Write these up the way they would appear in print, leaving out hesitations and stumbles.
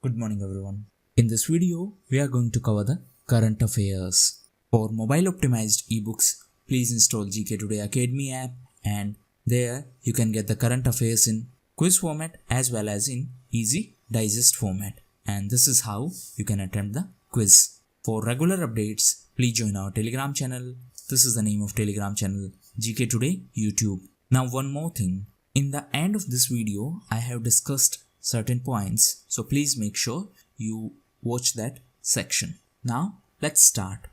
Good morning everyone. In this video, we are going to cover the current affairs. For mobile optimized ebooks, please install GKToday Academy app and there you can get the current affairs in quiz format as well as in easy digest format. And this is how you can attempt the quiz. For regular updates, please join our Telegram channel. This is the name of Telegram channel, GKToday YouTube. Now one more thing. In the end of this video, I have discussed certain points, so please make sure you watch that section. Now let's start.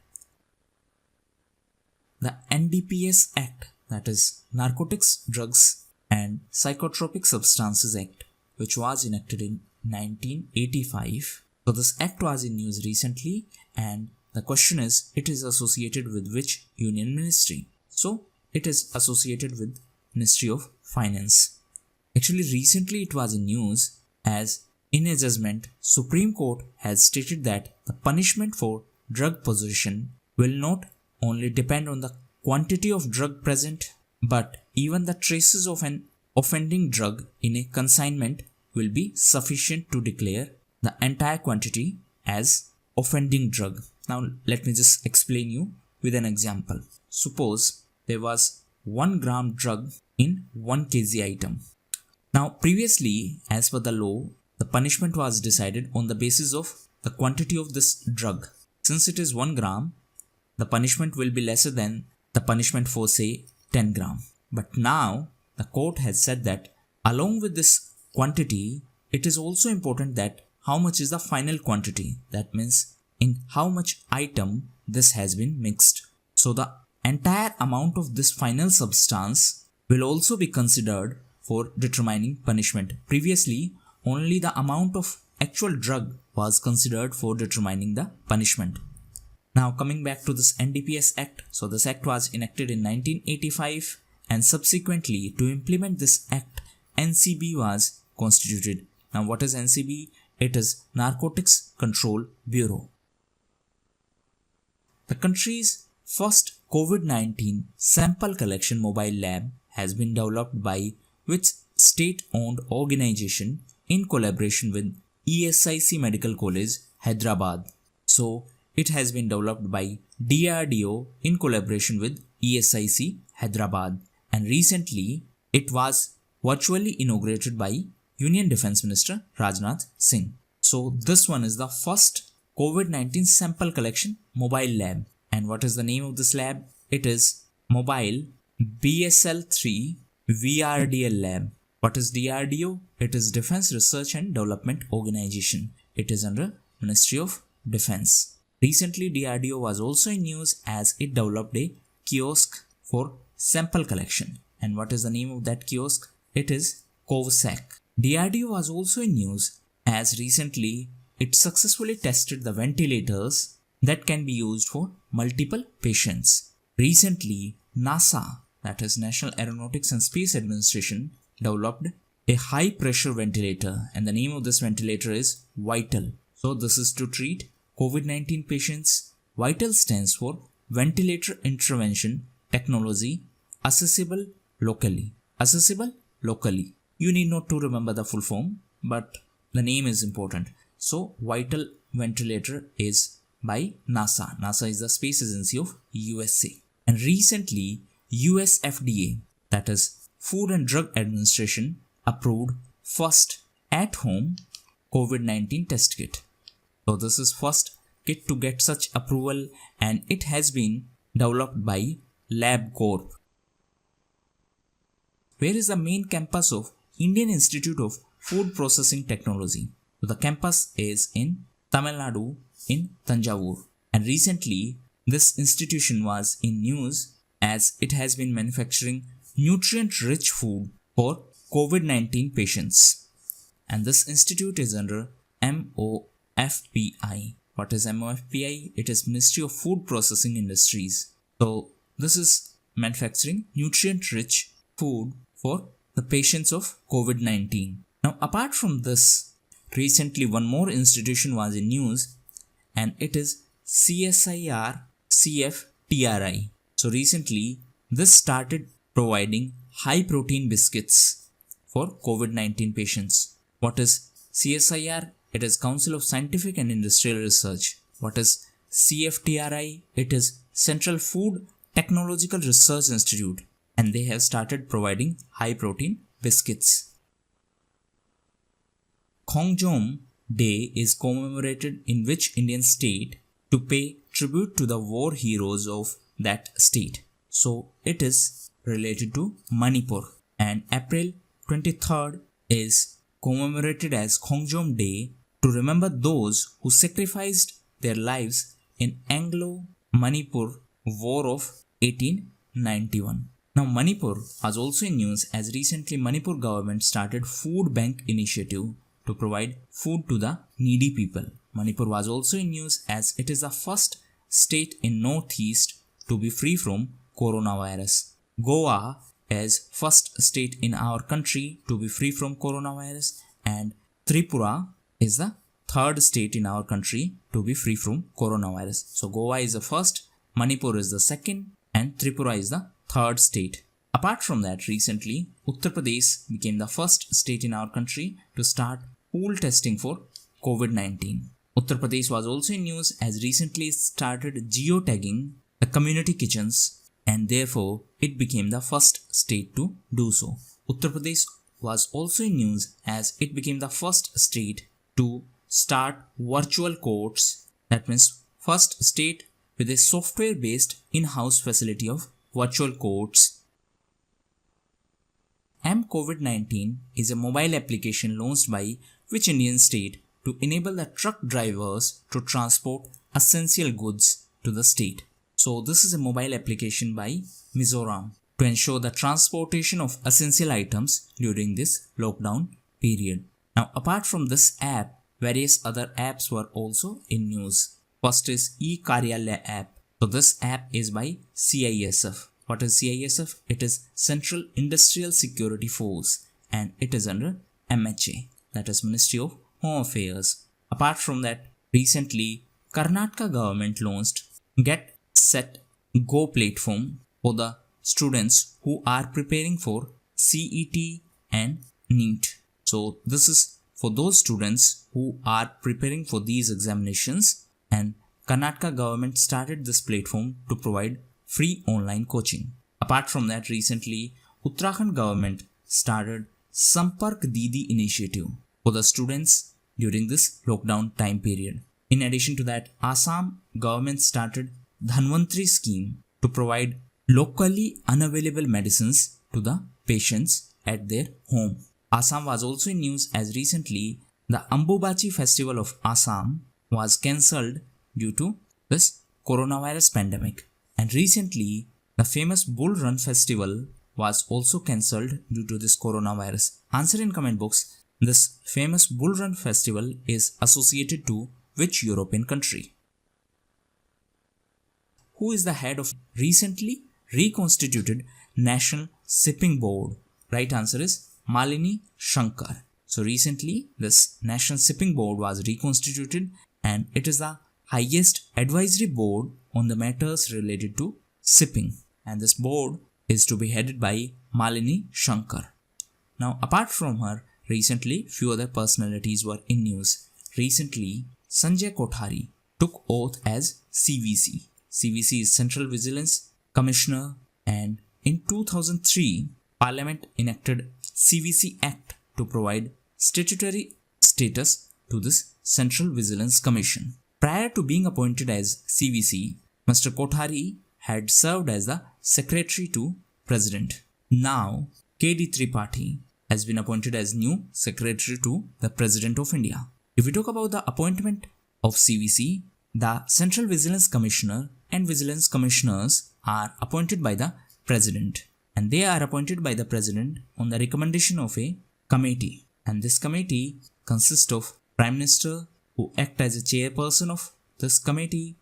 The NDPS Act, that is Narcotics, Drugs and Psychotropic Substances Act, which was enacted in 1985. So this act was in news recently and the question is, it is associated with which union ministry? So it is associated with Ministry of Finance. Actually, recently it was in news as in a judgment, Supreme Court has stated that the punishment for drug possession will not only depend on the quantity of drug present, but even the traces of an offending drug in a consignment will be sufficient to declare the entire quantity as offending drug. Now let me just explain you with an example. Suppose there was 1 gram drug in 1 kg item. Now previously, as per the law, the punishment was decided on the basis of the quantity of this drug. Since it is 1 gram, the punishment will be lesser than the punishment for say 10 gram. But now the court has said that along with this quantity, it is also important that how much is the final quantity. That means in how much item this has been mixed. So the entire amount of this final substance will also be considered for determining punishment. Previously, only the amount of actual drug was considered for determining the punishment. Now coming back to this NDPS Act. So this act was enacted in 1985 and subsequently to implement this act, NCB was constituted. Now what is NCB? It is Narcotics Control Bureau. The country's first COVID-19 sample collection mobile lab has been developed by which state-owned organization in collaboration with ESIC Medical College, Hyderabad. So it has been developed by DRDO in collaboration with ESIC, Hyderabad. And recently it was virtually inaugurated by Union Defense Minister Rajnath Singh. So this one is the first COVID-19 sample collection mobile lab. And what is the name of this lab? It is Mobile BSL-3 VRDL Lab. What is DRDO? It is Defense Research and Development Organization. It is under Ministry of Defense. Recently, DRDO was also in news as it developed a kiosk for sample collection. And what is the name of that kiosk? It is COVSAC. DRDO was also in news as recently it successfully tested the ventilators that can be used for multiple patients. Recently, NASA, that is National Aeronautics and Space Administration, developed a high pressure ventilator and the name of this ventilator is VITAL. So this is to treat COVID-19 patients. VITAL stands for Ventilator Intervention Technology Accessible Locally. Accessible locally. You need not to remember the full form, but the name is important. So VITAL ventilator is by NASA. NASA is the space agency of USA. And recently, US FDA, that is Food and Drug Administration, approved first at-home COVID-19 test kit. So this is first kit to get such approval and it has been developed by LabCorp. Where is the main campus of Indian Institute of Food Processing Technology? So the campus is in Tamil Nadu in Tanjavur. And recently, this institution was in news as it has been manufacturing nutrient-rich food for COVID-19 patients. And this institute is under MOFPI. What is MOFPI? It is Ministry of Food Processing Industries. So this is manufacturing nutrient-rich food for the patients of COVID-19. Now apart from this, recently one more institution was in news and it is CSIR CFTRI. So recently this started providing high protein biscuits for COVID-19 patients. What is CSIR It is Council of Scientific and Industrial Research. What is CFTRI? It is Central Food Technological Research Institute, and they have started providing high protein biscuits. Khongjom Day is commemorated in which Indian state to pay tribute to the war heroes of that state? So it is related to Manipur, and April 23rd is commemorated as Khongjom Day to remember those who sacrificed their lives in Anglo-Manipur War of 1891. Now Manipur was also in news as recently Manipur government started food bank initiative to provide food to the needy people. Manipur was also in news as it is the first state in northeast to be free from coronavirus. Goa is first state in our country to be free from coronavirus, and Tripura is the third state in our country to be free from coronavirus. So Goa is the first, Manipur is the second, and Tripura is the third state. Apart from that, recently Uttar Pradesh became the first state in our country to start pool testing for COVID-19. Uttar Pradesh was also in news as recently started geotagging the community kitchens, and therefore it became the first state to do so. Uttar Pradesh was also in news as it became the first state to start virtual courts, that means first state with a software based in-house facility of virtual courts. mCovid-19 is a mobile application launched by which Indian state to enable the truck drivers to transport essential goods to the state? So this is a mobile application by Mizoram to ensure the transportation of essential items during this lockdown period. Now apart from this app, various other apps were also in news. First is e-Karyalaya app. So this app is by CISF. What is CISF? It is Central Industrial Security Force, and it is under MHA, that is Ministry of Home Affairs. Apart from that, recently Karnataka government launched Get Set Go platform for the students who are preparing for CET and NEET. So this is for those students who are preparing for these examinations, and Karnataka government started this platform to provide free online coaching. Apart from that, recently Uttarakhand government started Sampark Didi initiative for the students during this lockdown time period. In addition to that, Assam government started Dhanvantri scheme to provide locally unavailable medicines to the patients at their home. Assam was also in news as recently the Ambubachi festival of Assam was cancelled due to this coronavirus pandemic. And recently, the famous Bull Run festival was also cancelled due to this coronavirus. Answer in comment box. This famous Bull Run festival is associated to which European country? Who is the head of recently reconstituted National Shipping Board? Right answer is Malini Shankar. So recently, this National Shipping Board was reconstituted, and it is the highest advisory board on the matters related to shipping, and this board is to be headed by Malini Shankar. Now apart from her, recently few other personalities were in news. Recently Sanjay Kothari took oath as CVC. CVC is Central Vigilance Commissioner, and in 2003 Parliament enacted CVC Act to provide statutory status to this Central Vigilance Commission. Prior to being appointed as CVC, Mr. Kothari had served as the Secretary to President. Now, KD Tripathi has been appointed as new Secretary to the President of India. If we talk about the appointment of CVC, the Central Vigilance Commissioner and Vigilance Commissioners are appointed by the President, and they are appointed by the President on the recommendation of a committee, and this committee consists of Prime Minister, who act as a chairperson of this committee,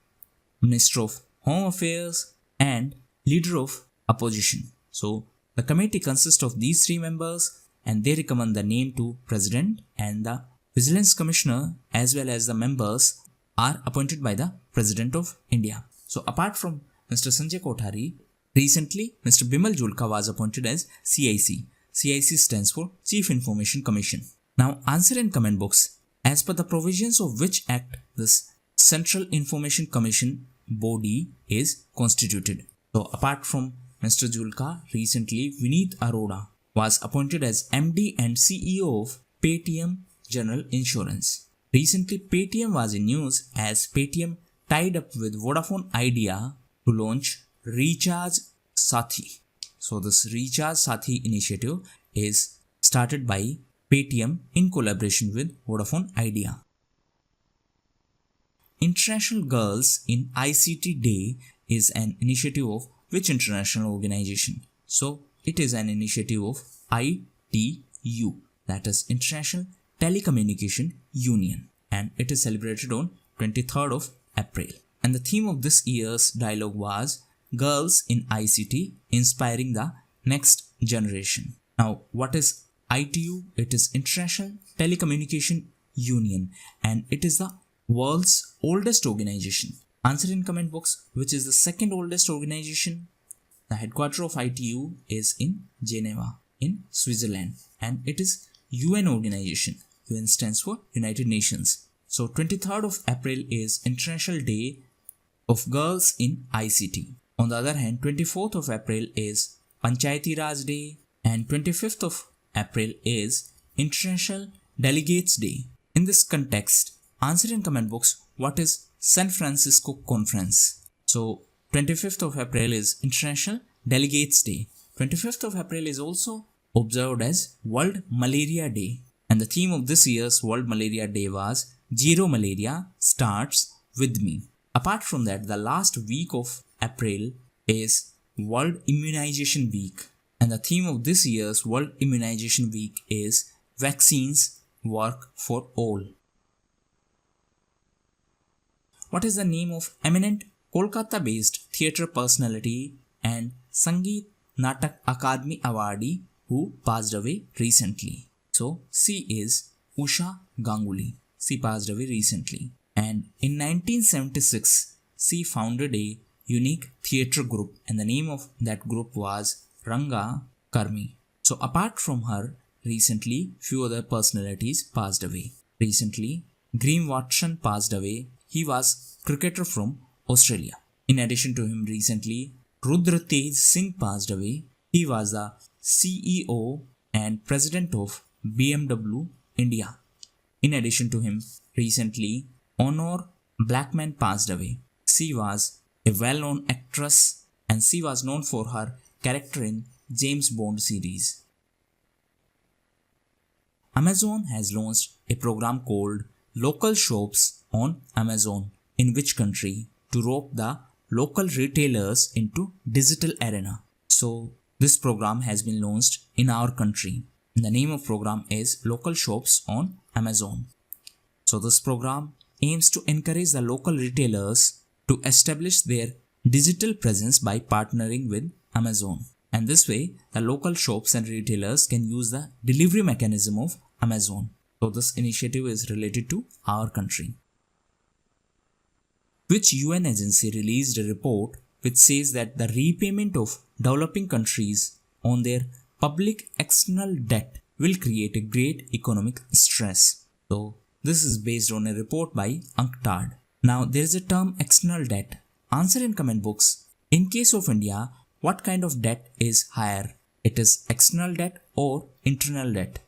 Minister of Home Affairs, and Leader of Opposition. So the committee consists of these three members, and they recommend the name to President, and the Vigilance Commissioner as well as the members are appointed by the President of India. So apart from Mr. Sanjay Kothari, recently Mr. Bimal Julka was appointed as CIC. CIC stands for Chief Information Commission. Now answer in comment box. as per the provisions of which act this Central Information Commission body is constituted. So apart from Mr. Julka, recently Vineet Arora was appointed as MD and CEO of Paytm General Insurance. Recently Paytm was in news as Paytm tied up with Vodafone Idea to launch Recharge Sathi. So this Recharge Sathi initiative is started by Paytm in collaboration with Vodafone Idea. International Girls in ICT Day is an initiative of which international organization? So it is an initiative of ITU, that is International Telecommunication Union, and it is celebrated on 23rd of April. And the theme of this year's dialogue was Girls in ICT Inspiring the Next Generation. Now, what is ITU? It is International Telecommunication Union, and it is the world's oldest organization. Answer in comment box, which is the second oldest organization. The headquarters of ITU is in Geneva in Switzerland, and it is UN organization. UN stands for United Nations. So 23rd of April is International Day of Girls in ICT. On the other hand, 24th of April is Panchayati Raj Day, and 25th of April is International Delegates Day. In this context, answer in comment box what is San Francisco Conference. So 25th of April is International Delegates Day. 25th of April is also observed as World Malaria Day, and the theme of this year's World Malaria Day was Zero Malaria Starts With Me. Apart from that, the last week of April is World Immunization Week, and the theme of this year's World Immunization Week is Vaccines Work for All. What is the name of eminent Kolkata-based theatre personality and Sangeet Natak Akademi awardee who passed away recently? So, she is Usha Ganguly. She passed away recently. And in 1976, she founded a unique theatre group, and the name of that group was Ranga Karmi. So, apart from her, recently few other personalities passed away. Recently, Graham Watson passed away. He was cricketer from Australia. In addition to him, recently Rudra Tej Singh passed away. He was the CEO and president of BMW India. In addition to him, recently Honor Blackman passed away. She was a well-known actress, and she was known for her character in James Bond series. Amazon has launched a program called Local Shops on Amazon. In which country? To rope the local retailers into digital arena. So this program has been launched in our country. The name of program is Local Shops on Amazon. So this program aims to encourage the local retailers to establish their digital presence by partnering with Amazon. And this way, the local shops and retailers can use the delivery mechanism of Amazon. So this initiative is related to our country. Which UN agency released a report which says that the repayment of developing countries on their public external debt will create a great economic stress. So this is based on a report by UNCTAD. Now there is a term external debt. Answer in comment box. In case of India, what kind of debt is higher? It is external debt or internal debt?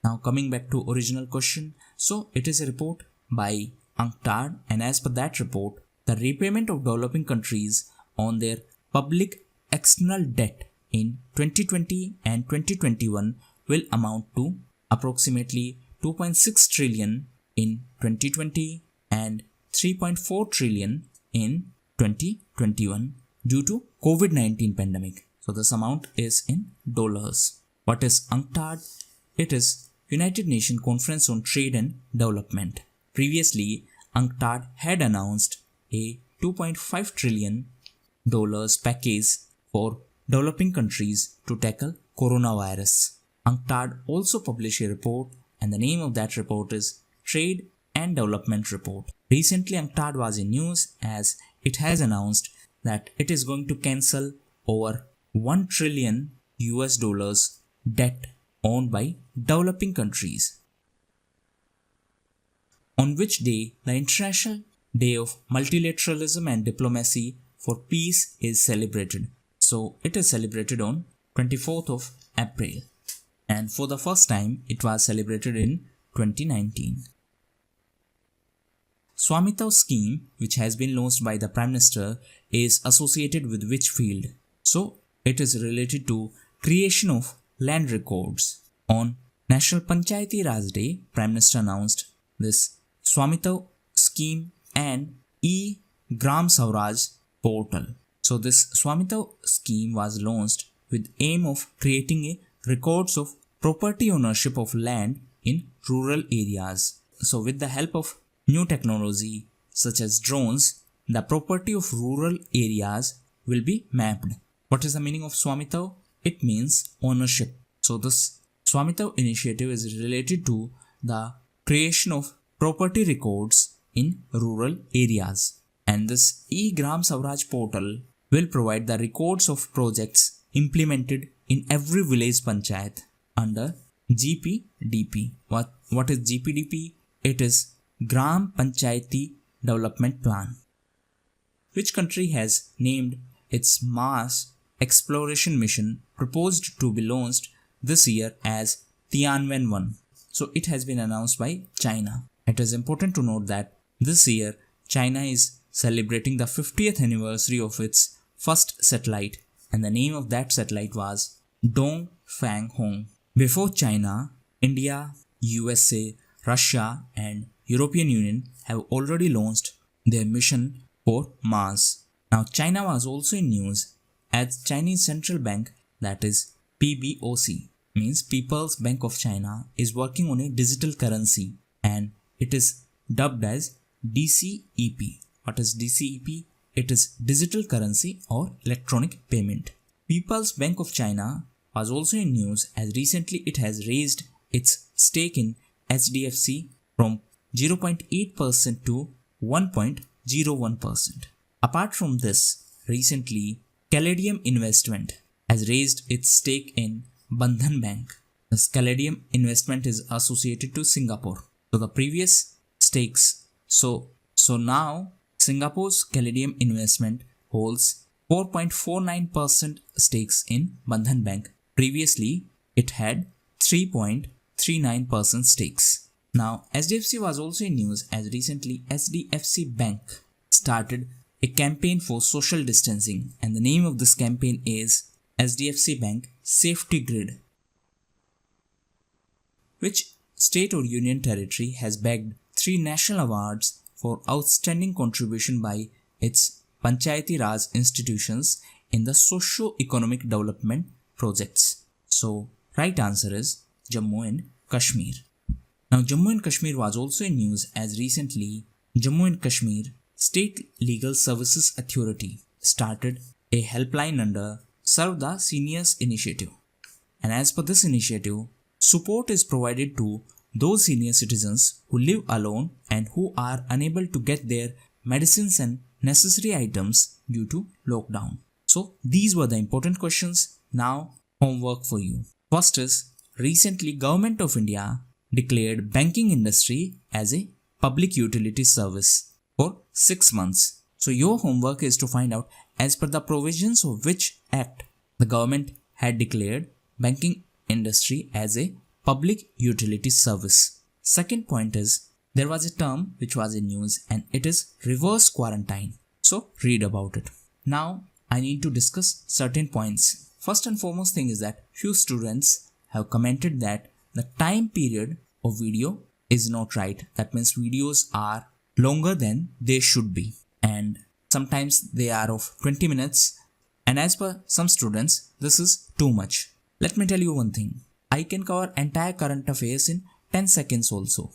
Now coming back to original question. So it is a report by UNCTAD, and as per that report, the repayment of developing countries on their public external debt in 2020 and 2021 will amount to approximately 2.6 trillion in 2020 and 3.4 trillion in 2021 due to COVID-19 pandemic. So this amount is in dollars. What is UNCTAD? It is United Nations Conference on Trade and Development. Previously, UNCTAD had announced a $2.5 trillion package for developing countries to tackle coronavirus. UNCTAD also published a report, and the name of that report is Trade and Development Report. Recently, UNCTAD was in news as it has announced that it is going to cancel over $1 trillion debt owned by developing countries. on which day the International Day of Multilateralism and Diplomacy for Peace is celebrated. So it is celebrated on 24th of April, and for the first time it was celebrated in 2019. Swamitva scheme, which has been launched by the Prime Minister, is associated with which field? So it is related to creation of land records. On National Panchayati Raj Day, Prime Minister announced this Swamitva scheme and e-Gram Swaraj portal. So this Swamitva scheme was launched with aim of creating a records of property ownership of land in rural areas. So with the help of new technology such as drones, the property of rural areas will be mapped. What is the meaning of Swamitva? It means ownership. So this Swamitva initiative is related to the creation of property records in rural areas. And this e-Gram Swaraj portal will provide the records of projects implemented in every village panchayat under GPDP. What is GPDP? It is Gram Panchayati Development Plan. Which country has named its Mars exploration mission proposed to be launched this year as Tianwen-1? So it has been announced by China. It is important to note that this year China is celebrating the 50th anniversary of its first satellite, and the name of that satellite was Dongfang-Hong. Before China, India, USA, Russia and European Union have already launched their mission for Mars. Now China was also in news as Chinese Central Bank, that is PBOC, means People's Bank of China, is working on a digital currency and it is dubbed as DCEP. What is DCEP? It is digital currency or electronic payment. People's Bank of China was also in news as recently it has raised its stake in HDFC from 0.8% to 1.01%. Apart from this, recently Caladium Investment has raised its stake in Bandhan Bank. This Caladium Investment is associated to Singapore. So the previous stakes, so now Singapore's Caladium Investment holds 4.49% stakes in Bandhan Bank. Previously, it had 3.39% stakes. Now, HDFC was also in news as recently HDFC Bank started a campaign for social distancing, and the name of this campaign is HDFC Bank Safety Grid. Which state or union territory has bagged 3 national awards for outstanding contribution by its Panchayati Raj institutions in the socio-economic development projects? So, right answer is Jammu and Kashmir. Now, Jammu and Kashmir was also in news as recently Jammu and Kashmir State Legal Services Authority started a helpline under Serve the Seniors Initiative. And as per this initiative, support is provided to those senior citizens who live alone and who are unable to get their medicines and necessary items due to lockdown. So these were the important questions. Now homework for you. First is, recently Government of India declared banking industry as a public utility service for 6 months. So your homework is to find out as per the provisions of which act the government had declared banking industry as a public utility service. Second point is, there was a term which was in news and it is reverse quarantine. So read about it. Now I need to discuss certain points. First and foremost thing is that few students have commented that the time period of video is not right. That means videos are longer than they should be, and sometimes they are of 20 minutes, and as per some students this is too much. Let me tell you one thing, I can cover entire current affairs in 10 seconds also.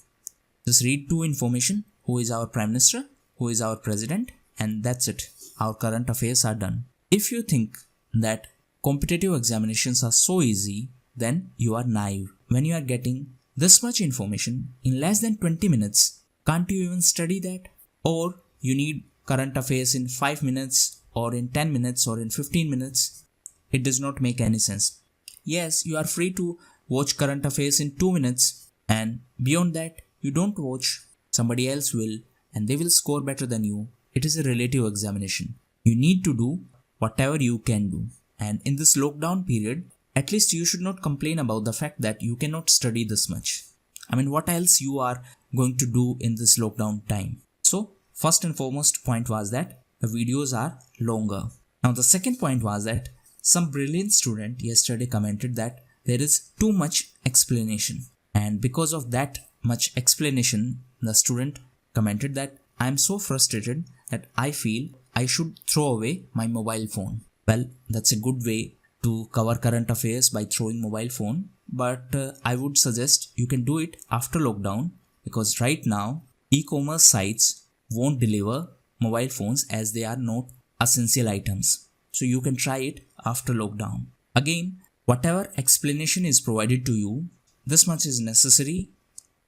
Just read 2 information, who is our Prime Minister, who is our President, and that's it. Our current affairs are done. If you think that competitive examinations are so easy, then you are naive. When you are getting this much information in less than 20 minutes, can't you even study that? Or you need current affairs in 5 minutes or in 10 minutes or in 15 minutes? It does not make any sense. Yes, you are free to watch current affairs in 2 minutes, and beyond that you don't watch somebody else will, and they will score better than you. It is a relative examination. You need to do whatever you can do. And in this lockdown period, at least you should not complain about the fact that you cannot study this much. I mean, what else you are going to do in this lockdown time? So, first and foremost point was that the videos are longer. Now, the second point was that some brilliant student yesterday commented that there is too much explanation. And because of that much explanation, the student commented that I am so frustrated that I feel I should throw away my mobile phone. Well, that's a good way to cover current affairs by throwing mobile phone, but I would suggest you can do it after lockdown, because right now e-commerce sites won't deliver mobile phones as they are not essential items. So you can try it after lockdown. Again, whatever explanation is provided to you, this much is necessary,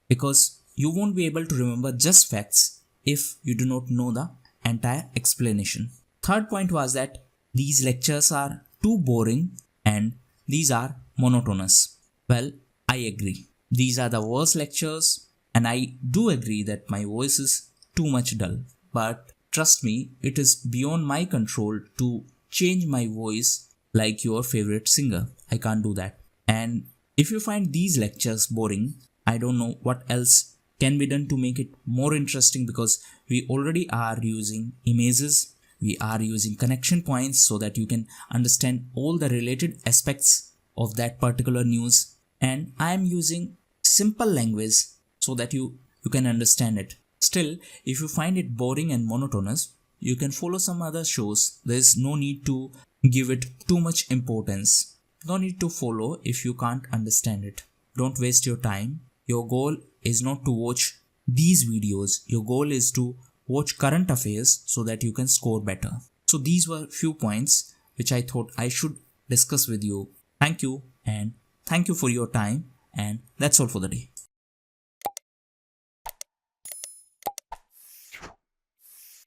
because you won't be able to remember just facts if you do not know the entire explanation. Third point was that these lectures are too boring and these are monotonous. Well, I agree. These are the worst lectures, and I do agree that my voice is too much dull. But trust me, it is beyond my control to change my voice like your favorite singer. I can't do that. And if you find these lectures boring, I don't know what else can be done to make it more interesting, because we already are using images, we are using connection points so that you can understand all the related aspects of that particular news, and I am using simple language so that you can understand it. Still, if you find it boring and monotonous, you can follow some other shows. There is no need to give it too much importance. No need to follow if you can't understand it. Don't waste your time. Your goal is not to watch these videos. Your goal is to watch current affairs so that you can score better. So these were few points which I thought I should discuss with you. Thank you, and thank you for your time, and that's all for the day.